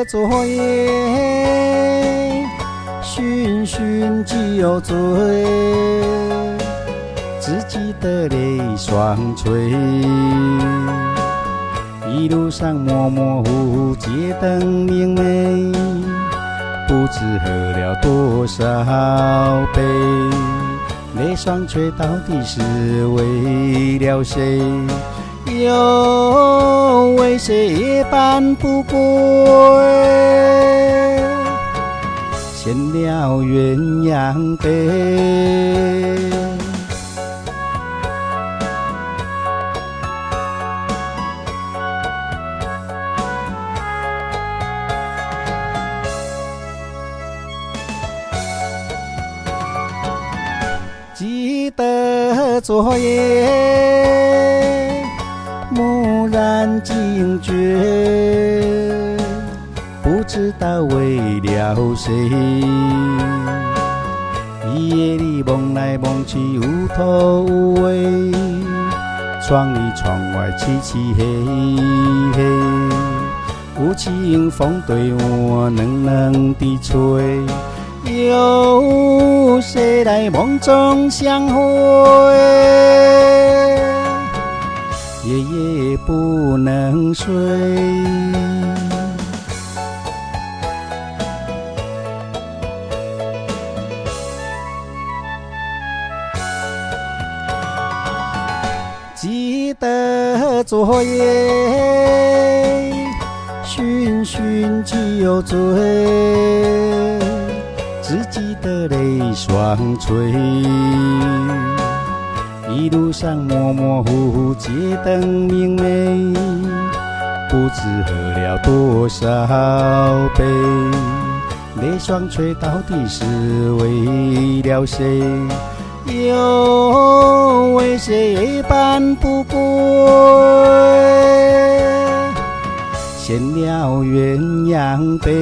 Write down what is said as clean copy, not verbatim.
昨夜，寻寻旧醉，只记得泪双垂。一路上模模糊糊，街灯明媚，不知喝了多少杯。泪双垂到底是为了谁？又为谁夜半不归？献了鸳鸯杯。记得昨夜蓦然惊觉，不知道为了谁。夜里梦来梦去，无头无尾，窗里窗外漆漆黑黑，无情风对我冷冷地吹。有谁来梦中相会？夜夜不能睡。记得昨夜，寻寻旧醉，只记得泪双垂。一路上模模糊糊，街灯明媚，不知喝了多少杯。泪双垂到底是为了谁？又为谁夜半不归？献了鸳鸯杯。